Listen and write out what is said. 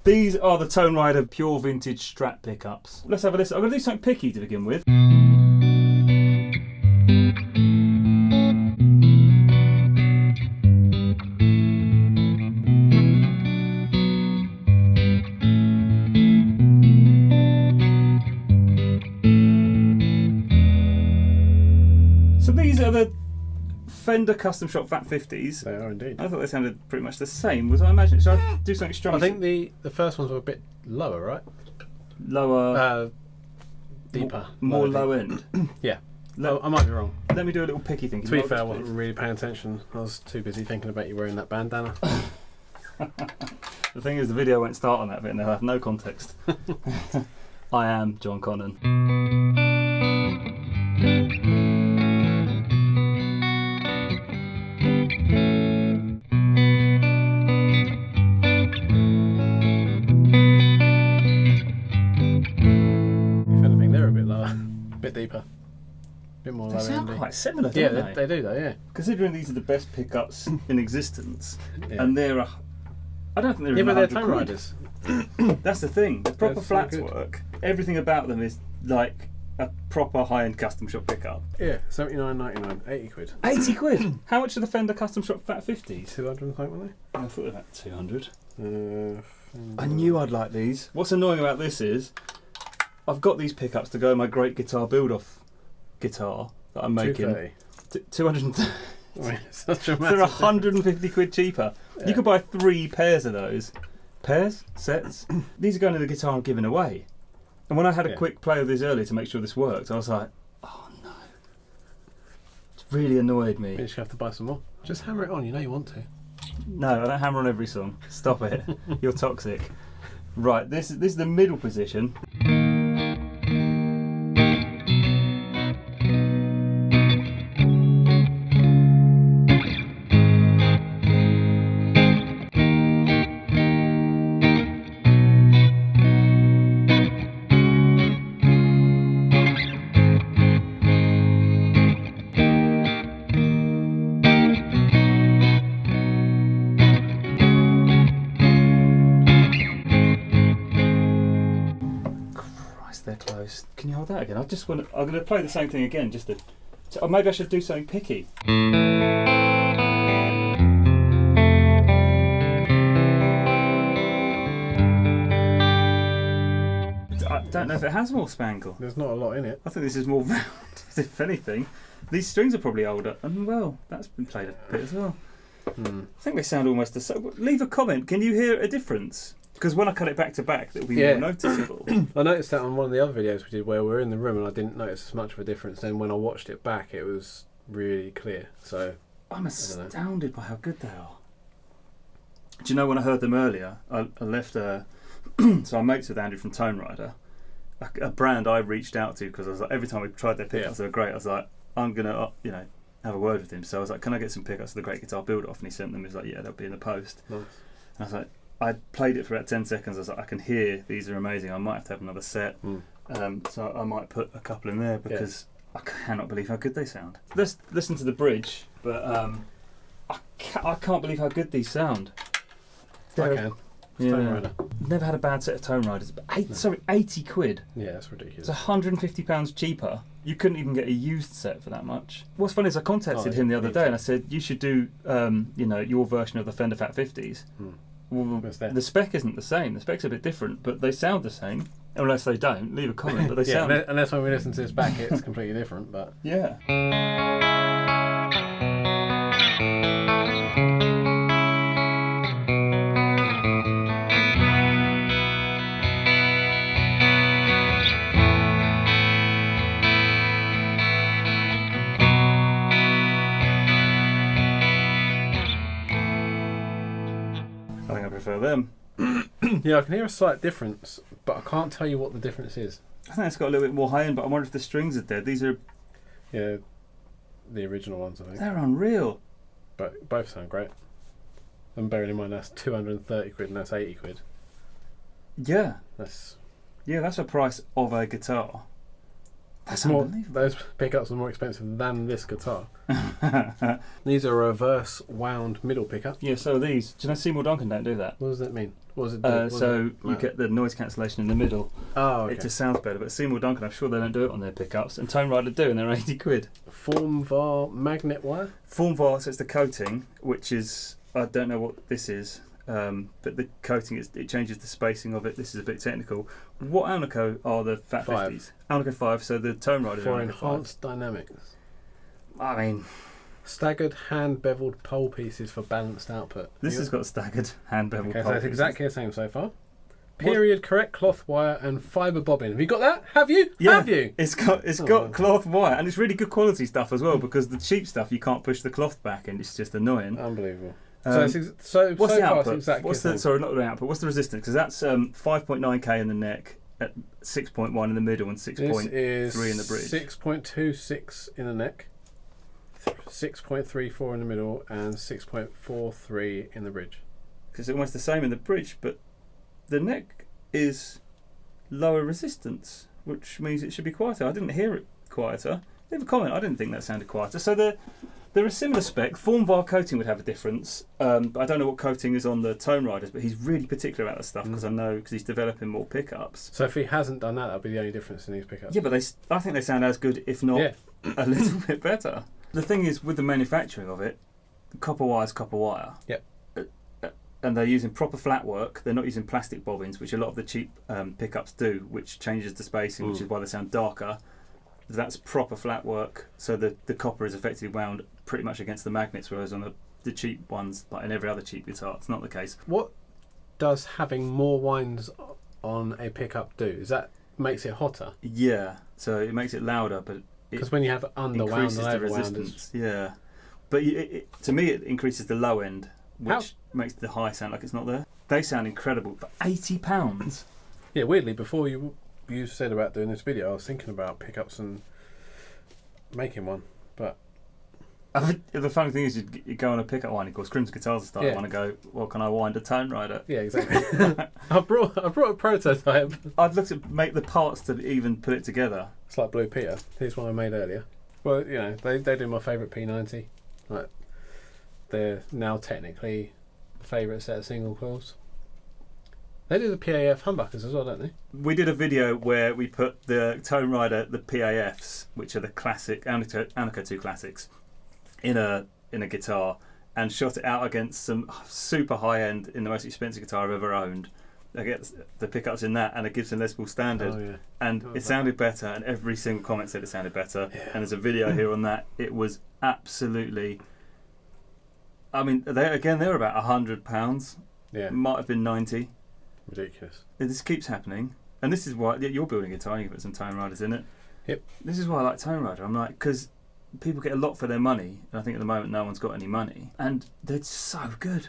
These are the Tonerider Pure Vintage Strat pickups. Let's have a listen. I'm going to do something picky to begin with. So these are the Fender Custom Shop Fat 50s. They are indeed. I thought they sounded pretty much the same. Was I imagining? Should I do something strong? I think the first ones were a bit lower, right? Lower. Deeper. More low end. Yeah. I might be wrong. Let me do a little picky thing. To be fair, I wasn't really paying attention. I was too busy thinking about you wearing that bandana. The thing is, the video won't start on that bit and they'll have no context. I am John Connon. If anything, they're a bit lower, a bit deeper, a bit more low They sound endy. quite similar, don't Yeah, they? they do though, yeah. Considering these are the best pickups in existence, Yeah. and they're I don't think they're Yeah, even but they're 100 Toneriders. quid. That's the thing. The proper They're so flats good. work. Everything about them is like a proper high-end custom shop pickup. Yeah, 79.99, 80 quid. 80 quid. How much are the Fender Custom Shop Fat 50s? 200 and something, weren't I thought they were about 200. they? I knew I'd like these. What's annoying about this is I've got these pickups to go in my great guitar build-off guitar that I'm making. 230. 230. I mean, it's such a They're massive 150 quid cheaper. Yeah. You could buy 3 pairs of those. Pairs? Sets? These are going to the guitar I'm giving away. And when I had a quick play of this earlier to make sure this worked, I was like, oh no. It really annoyed me. You just have to buy some more. Just hammer it on, you know you want to. No, I don't hammer on every song. Stop it. You're toxic. Right, this is the middle position. They're close. Can you hold that again? I'm going to play the same thing again, just to. Or maybe I should do something picky. I don't know if it has more spangle. There's not a lot in it. I think this is more round. If anything, these strings are probably older, and well, that's been played a bit as well. I think they sound almost the same. Leave a comment. Can you hear a difference? Because when I cut it back to back, it'll be more noticeable. I noticed that on one of the other videos we did where we were in the room and I didn't notice as much of a difference. Then when I watched it back, it was really clear. So I'm astounded by how good they are. Do you know when I heard them earlier, I left so I'm mates with Andrew from Tonerider, a brand I reached out to because I was like, every time we tried their pickups, they were great. I was like, I'm gonna have a word with him. So I was like, can I get some pickups of the Great Guitar Build Off? And he sent them. He was like, yeah, they'll be in the post. nice. And I was like, I played it for about 10 seconds. I was like, I can hear these are amazing. I might have to have another set. So I might put a couple in there because I cannot believe how good they sound. Let's listen to the bridge, but I can't believe how good these sound. I can. It's Tonerider. Never had a bad set of Toneriders. But 80 quid. Yeah, that's ridiculous. It's £150 cheaper. You couldn't even get a used set for that much. What's funny is I contacted him the other day and I said, you should do your version of the Fender Fat 50s. Well, the spec isn't the same. The spec's a bit different, but they sound the same. Unless they don't, leave a comment. But they sound. Unless when we listen to this back, it's completely different. But yeah. I think I prefer them. yeah, I can hear a slight difference, but I can't tell you what the difference is. I think it's got a little bit more high end, but I wonder if the strings are dead. These are the original ones, I think. They're unreal. But both sound great. And bearing in mind that's 230 quid and that's 80 quid. Yeah. That's a price of a guitar. That's more, unbelievable. those pickups are more expensive than this guitar. These are reverse wound middle pickup. Yeah, so these. Do you know Seymour Duncan don't do that? What does that mean? What does it do? So you get the noise cancellation in the middle. Oh, okay. It just sounds better. But Seymour Duncan, I'm sure they don't do it on their pickups. And Tonerider do, and they're 80 quid. Form var magnet wire? Form var, so it's the coating, which is, I don't know what this is. But the coating, it changes the spacing of it. This is a bit technical. What Alnico are the Fat 50s? Alnico 5, so the Toneriders For are enhanced dynamics. I mean, Staggered hand-bevelled pole pieces for balanced output. this has got staggered hand-beveled Okay, so pole it's pieces. exactly the same so far. Period, correct cloth wire and fibre bobbin. Have you got that? Have you? Yeah, Have you? It's got cloth wire, and it's really good quality stuff as well, because the cheap stuff you can't push the cloth back, and it's just annoying. Unbelievable. What's So the far output? it's exactly What's the the same. sorry, not the output. What's the resistance? Because that's 5.9k in the neck, at 6.1 in the middle, and 6.3 in the bridge. 6.26 in the neck, 6.34 in the middle, and 6.43 in the bridge. Because it's almost the same in the bridge, but the neck is lower resistance, which means it should be quieter. I didn't hear it quieter. Leave a comment. I didn't think that sounded quieter. So they're a similar spec. Form var coating would have a difference. But I don't know what coating is on the Toneriders, but he's really particular about that stuff, because I know, because he's developing more pickups. So if he hasn't done that, that'll be the only difference in these pickups. Yeah, but I think they sound as good, if not a little bit better. The thing is, with the manufacturing of it, copper wire is copper wire. Yep. And they're using proper flat work. They're not using plastic bobbins, which a lot of the cheap pickups do, which changes the spacing, which is why they sound darker. That's proper flat work, so the copper is effectively wound pretty much against the magnets, whereas on the cheap ones, like in every other cheap guitar, it's not the case. What does having more winds on a pickup do? Is that makes it hotter? Yeah, so it makes it louder, but Because when you have underwound increases and the overwound, resistance. Yeah, but to me it increases the low end, which makes the high sound like it's not there. They sound incredible for £80. yeah. Weirdly, before you said about doing this video, I was thinking about pickups and making one, but The funny thing is, you go on a pickup wind, of course, Crimson Guitars style. Yeah. Want to go? Well, can I wind a Tonerider? yeah, exactly. I brought a prototype. I've looked at make the parts to even put it together. It's like Blue Peter. Here's one I made earlier. Well, you know, they do my favourite P90. Like, they're now technically the favourite set of single coils. They do the PAF humbuckers as well, don't they? We did a video where we put the Tonerider, the PAFs, which are the classic Alnico 2 classics, in a guitar, and shot it out against some super high end in the most expensive guitar I've ever owned. I get the pickups in that and a Gibson Les Paul Standard, Oh, yeah. and it sounded better, and every single comment said it sounded better. Yeah. And there's a video here on that. It was absolutely. I mean, they're about £100. Yeah. Might have been 90. Ridiculous. This keeps happening, and this is why you're building a guitar. You can put some Toneriders in it. Yep. This is why I like Tonerider. I'm like, because people get a lot for their money, and I think at the moment no one's got any money, and they're so good.